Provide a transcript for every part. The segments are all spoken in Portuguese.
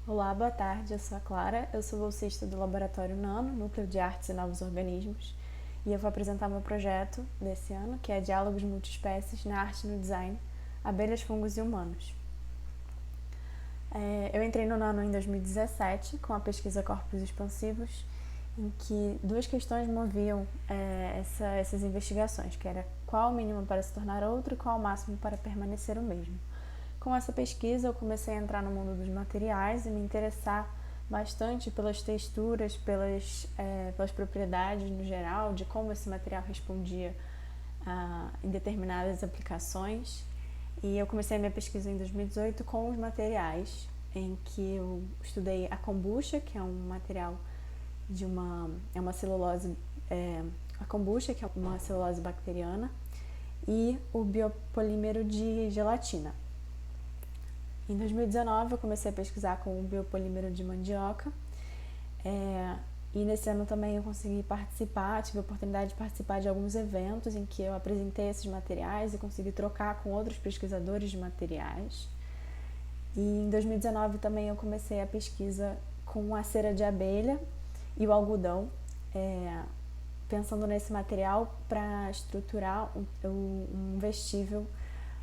Olá, boa tarde, eu sou a Clara, eu sou bolsista do Laboratório Nano, Núcleo de Artes e Novos Organismos, e eu vou apresentar meu projeto desse ano, que é Diálogos Multiespécies na Arte e no Design, Abelhas, Fungos e Humanos. Eu entrei no Nano em 2017 com a pesquisa Corpos Expansivos, em que duas questões moviam essas investigações, que era qual o mínimo para se tornar outro e qual o máximo para permanecer o mesmo. Com essa pesquisa, eu comecei a entrar no mundo dos materiais e me interessar bastante pelas texturas, pelas propriedades no geral, de como esse material respondia em determinadas aplicações. E eu comecei a minha pesquisa em 2018 com os materiais, em que eu estudei a kombucha, que é um material é uma celulose, a kombucha, que é uma celulose bacteriana, e o biopolímero de gelatina. Em 2019 eu comecei a pesquisar com o biopolímero de mandioca, e nesse ano também eu consegui participar, tive a oportunidade de participar de alguns eventos em que eu apresentei esses materiais e consegui trocar com outros pesquisadores de materiais. E em 2019 também eu comecei a pesquisa com a cera de abelha e o algodão, pensando nesse material para estruturar um vestível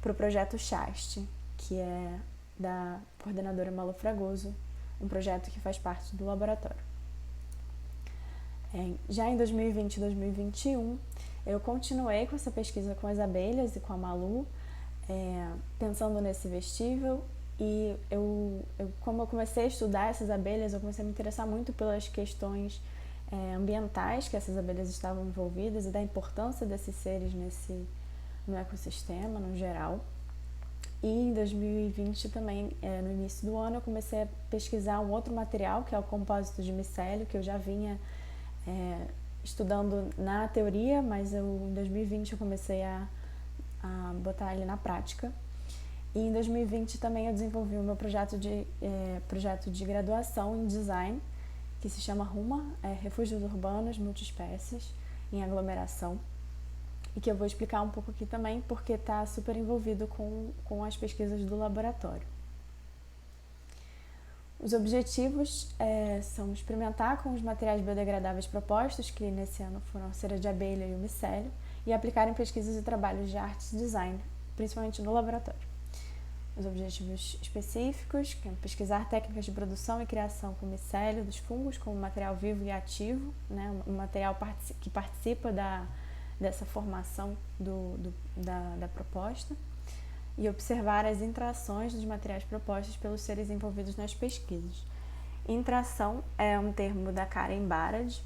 para o projeto Chaste, que é da coordenadora Malu Fragoso, um projeto que faz parte do laboratório. Já em 2020 e 2021, eu continuei com essa pesquisa com as abelhas e com a Malu, pensando nesse vestível, e como eu comecei a estudar essas abelhas, eu comecei a me interessar muito pelas questões ambientais que essas abelhas estavam envolvidas e da importância desses seres no ecossistema, no geral. E em 2020 também, no início do ano, eu comecei a pesquisar um outro material, que é o compósito de micélio, que eu já vinha estudando na teoria, mas em 2020 eu comecei a botar ele na prática. E em 2020 também eu desenvolvi o meu projeto de graduação em design, que se chama RUMA, Refúgios Urbanos Multiespécies em Aglomeração, e que eu vou explicar um pouco aqui também, porque está super envolvido com as pesquisas do laboratório. Os objetivos são experimentar com os materiais biodegradáveis propostos, que nesse ano foram a cera de abelha e o micélio, e aplicar em pesquisas e trabalhos de arte e design, principalmente no laboratório. Os objetivos específicos, que é pesquisar técnicas de produção e criação com micélio dos fungos como material vivo e ativo, né, um material que participa dessa formação da proposta, e observar as interações dos materiais propostos pelos seres envolvidos nas pesquisas. Interação é um termo da Karen Barad,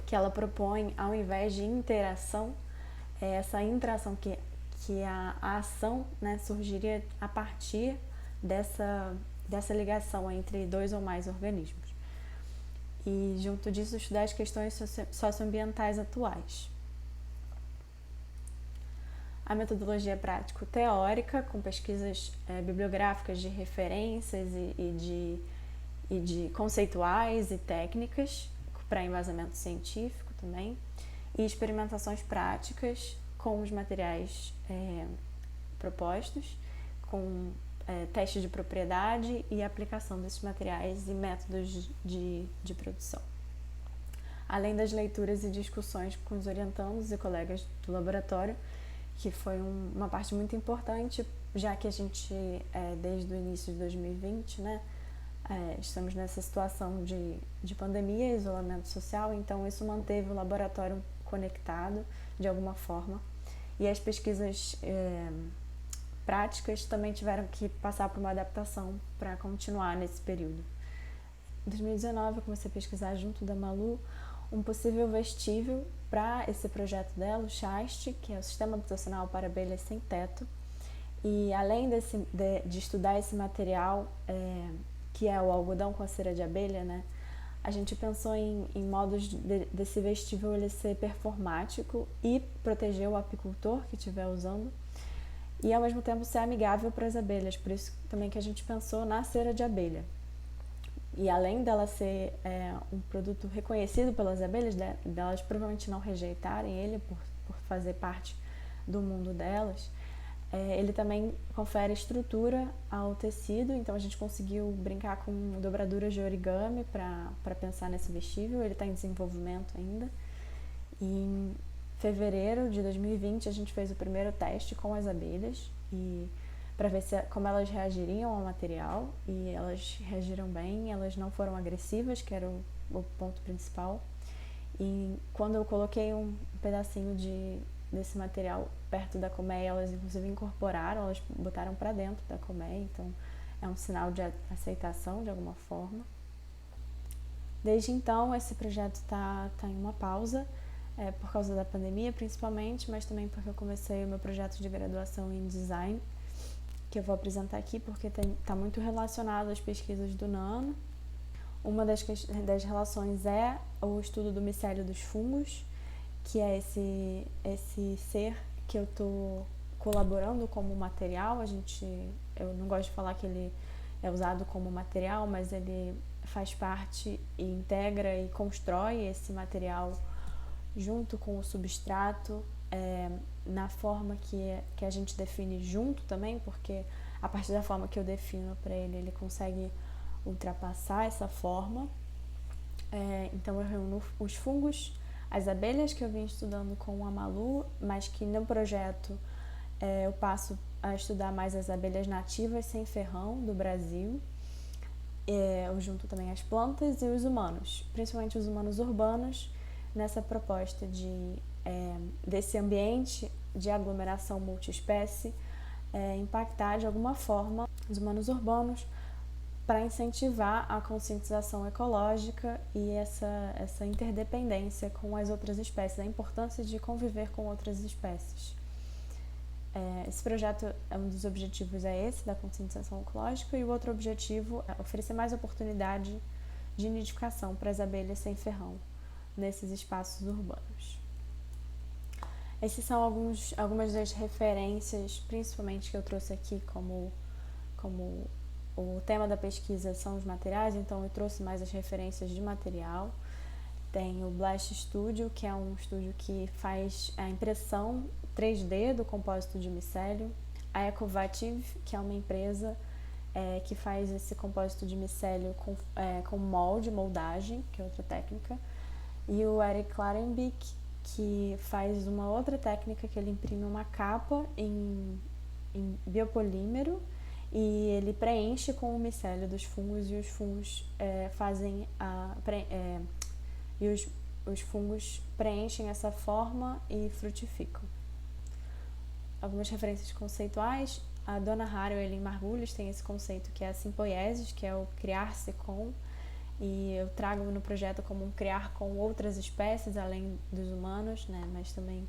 que ela propõe, ao invés de interação, essa interação que a ação, né, surgiria a partir dessa ligação entre dois ou mais organismos. E junto disso estudar as questões socioambientais atuais. A metodologia é prático-teórica, com pesquisas bibliográficas de referências e de conceituais e técnicas para embasamento científico também, e experimentações práticas com os materiais propostos, com teste de propriedade e aplicação desses materiais e métodos de produção. Além das leituras e discussões com os orientandos e colegas do laboratório, que foi uma parte muito importante, já que a gente, desde o início de 2020, né, estamos nessa situação de pandemia e isolamento social, então isso manteve o laboratório conectado de alguma forma, e as pesquisas práticas também tiveram que passar por uma adaptação para continuar nesse período. Em 2019 eu comecei a pesquisar junto da Malu um possível vestível para esse projeto dela, o Chaste, que é o Sistema Habitacional para Abelhas Sem Teto. E além de estudar esse material, que é o algodão com a cera de abelha, né, a gente pensou em modos desse vestível ele ser performático e proteger o apicultor que estiver usando, e ao mesmo tempo ser amigável para as abelhas, por isso também que a gente pensou na cera de abelha. E além dela ser um produto reconhecido pelas abelhas, delas provavelmente não rejeitarem ele por fazer parte do mundo delas, Ele também confere estrutura ao tecido, então a gente conseguiu brincar com dobraduras de origami para pensar nesse vestível. Ele está em desenvolvimento ainda. E em fevereiro de 2020 a gente fez o primeiro teste com as abelhas e para ver como elas reagiriam ao material, e elas reagiram bem, elas não foram agressivas, que era o ponto principal. E quando eu coloquei um pedacinho desse material perto da colmeia, elas inclusive incorporaram, elas botaram para dentro da colmeia, então é um sinal de aceitação de alguma forma. Desde então, esse projeto está em uma pausa, por causa da pandemia principalmente, mas também porque eu comecei o meu projeto de graduação em design, que eu vou apresentar aqui porque está muito relacionado às pesquisas do Nano. Uma das relações é o estudo do micélio dos fungos, que é esse ser que eu estou colaborando como material. Eu não gosto de falar que ele é usado como material, mas ele faz parte e integra e constrói esse material junto com o substrato, na forma que a gente define junto também, porque a partir da forma que eu defino para ele, ele consegue ultrapassar essa forma. Então eu reúno os fungos, as abelhas que eu vim estudando com a Malu, mas que no projeto eu passo a estudar mais as abelhas nativas sem ferrão do Brasil. Eu junto também as plantas e os humanos, principalmente os humanos urbanos, nessa proposta desse ambiente de aglomeração multiespécie impactar de alguma forma os humanos urbanos para incentivar a conscientização ecológica e essa interdependência com as outras espécies, a importância de conviver com outras espécies. Esse projeto, um dos objetivos é esse, da conscientização ecológica, e o outro objetivo é oferecer mais oportunidade de nidificação para as abelhas sem ferrão nesses espaços urbanos. Essas são algumas das referências, principalmente que eu trouxe aqui como o tema da pesquisa são os materiais, então eu trouxe mais as referências de material. Tem o Blast Studio, que é um estúdio que faz a impressão 3D do compósito de micélio. A Ecovative, que é uma empresa que faz esse compósito de micélio com moldagem, que é outra técnica. E o Eric Klarenbeek, que faz uma outra técnica, que ele imprime uma capa em biopolímero e ele preenche com o micélio dos fungos, e os fungos os fungos preenchem essa forma e frutificam. Algumas referências conceituais: a Donna Haraway em Margulis tem esse conceito que é a simpoiesis, que é o criar-se com, e eu trago no projeto como um criar com outras espécies além dos humanos, né, mas também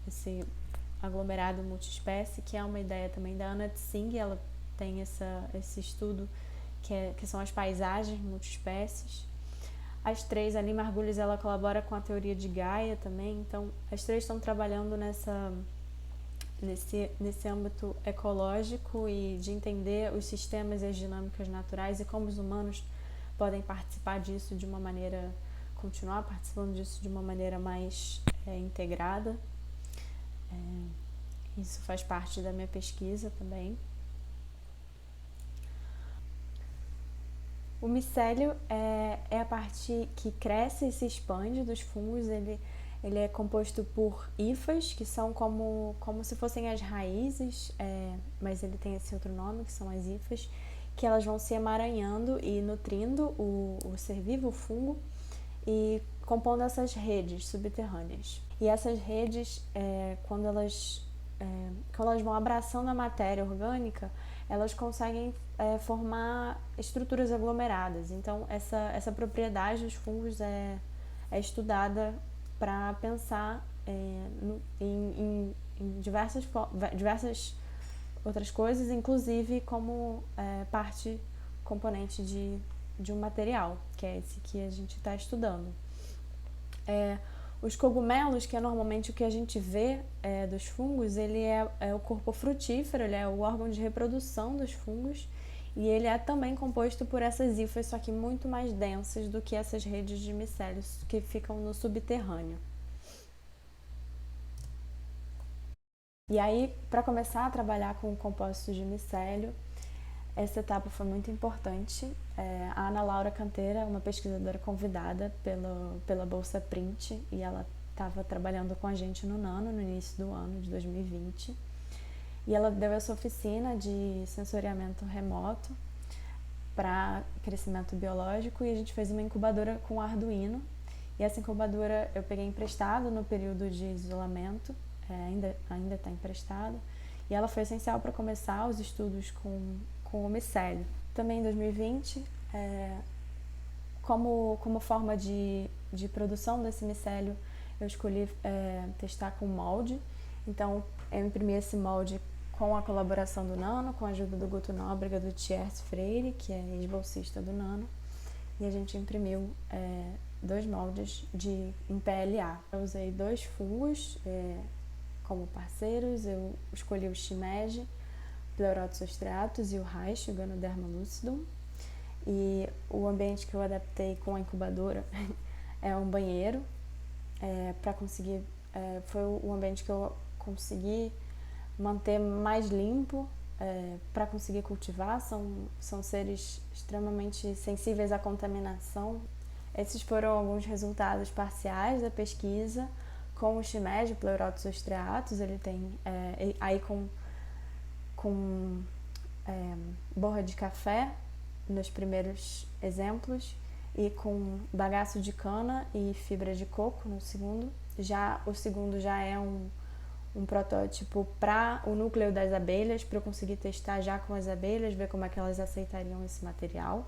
esse aglomerado multiespécie, que é uma ideia também da Anna Tsing. Ela tem esse estudo que são as paisagens multiespécies. As três, a Lima Margulis, ela colabora com a teoria de Gaia também, então as três estão trabalhando nesse âmbito ecológico e de entender os sistemas e as dinâmicas naturais e como os humanos podem participar disso de uma maneira, continuar participando disso de uma maneira mais integrada. Isso faz parte da minha pesquisa também. O micélio é a parte que cresce e se expande dos fungos. Ele é composto por hifas, que são como se fossem as raízes, mas ele tem esse outro nome, que são as hifas, que elas vão se emaranhando e nutrindo o ser vivo, o fungo, e compondo essas redes subterrâneas. E essas redes, quando elas vão abraçando a matéria orgânica, elas conseguem formar estruturas aglomeradas. Então, essa propriedade dos fungos é estudada para pensar em diversas outras coisas, inclusive como componente de um material, que é esse que a gente está estudando. Os cogumelos, que é normalmente o que a gente vê dos fungos, ele é o corpo frutífero, ele é o órgão de reprodução dos fungos, e ele é também composto por essas hifas, só que muito mais densas do que essas redes de micélios que ficam no subterrâneo. E aí, para começar a trabalhar com compósitos de micélio, essa etapa foi muito importante. A Ana Laura Canteira é uma pesquisadora convidada pela Bolsa Print e ela estava trabalhando com a gente no Nano no início do ano de 2020. E ela deu essa oficina de sensoriamento remoto para crescimento biológico e a gente fez uma incubadora com Arduino. E essa incubadora eu peguei emprestado no período de isolamento, ainda está emprestado, e ela foi essencial para começar os estudos com o micélio. Também em 2020, como forma de produção desse micélio, eu escolhi testar com molde. Então, eu imprimi esse molde com a colaboração do Nano, com a ajuda do Guto Nóbrega, do Thierry Freire, que é ex-bolsista do Nano, e a gente imprimiu 2 moldes em PLA. Eu usei 2 fungos como parceiros, eu escolhi o Shimeji, Pleurotus ostreatus e o Reich, o Ganoderma lucidum. E o ambiente que eu adaptei com a incubadora é um banheiro, para conseguir, foi o ambiente que eu consegui manter mais limpo, para conseguir cultivar. São seres extremamente sensíveis à contaminação. Esses foram alguns resultados parciais da pesquisa. Com o Shimeji, Pleurotus ostreatus, ele tem aí com borra de café nos primeiros exemplos e com bagaço de cana e fibra de coco no segundo. O segundo já é um protótipo para o núcleo das abelhas, para eu conseguir testar já com as abelhas, ver como é que elas aceitariam esse material.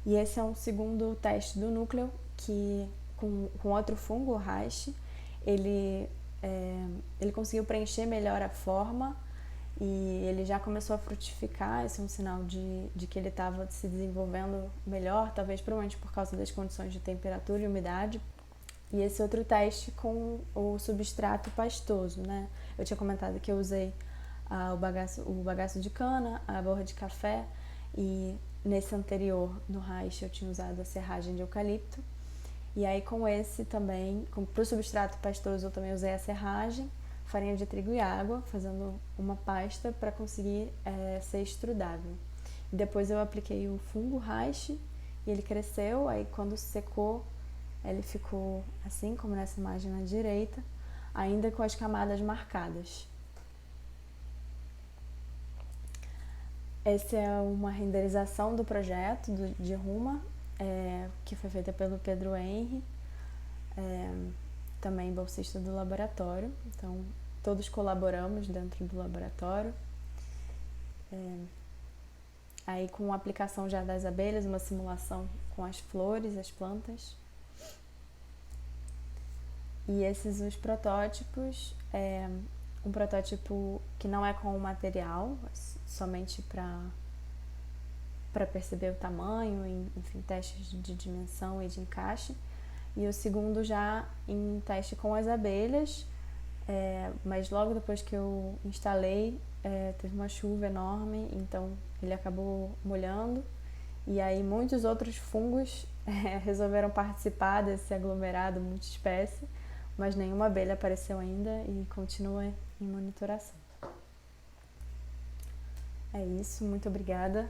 E esse é um segundo teste do núcleo que com outro fungo, o Reich, ele conseguiu preencher melhor a forma e ele já começou a frutificar. Esse é um sinal de que ele estava se desenvolvendo melhor, talvez provavelmente por causa das condições de temperatura e umidade. E esse outro teste com o substrato pastoso, né? Eu tinha comentado que eu usei o bagaço de cana, a borra de café, e nesse anterior, no Reich, eu tinha usado a serragem de eucalipto. E aí com esse também, para o substrato pastoso, eu também usei a serragem, farinha de trigo e água, fazendo uma pasta para conseguir ser estrudável. E depois eu apliquei o fungo Reich e ele cresceu. Aí quando secou, ele ficou assim, como nessa imagem na direita, ainda com as camadas marcadas. Essa é uma renderização do projeto de Ruma, que foi feita pelo Pedro Henry, também bolsista do laboratório. Então, todos colaboramos dentro do laboratório. Aí, com a aplicação já das abelhas, uma simulação com as flores, as plantas. E esses os protótipos, um protótipo que não é com o material, somente para perceber o tamanho, enfim, testes de dimensão e de encaixe. E o segundo já em teste com as abelhas, mas logo depois que eu instalei, teve uma chuva enorme, então ele acabou molhando. E aí muitos outros fungos resolveram participar desse aglomerado multiespécie, mas nenhuma abelha apareceu ainda e continua em monitoração. É isso, muito obrigada.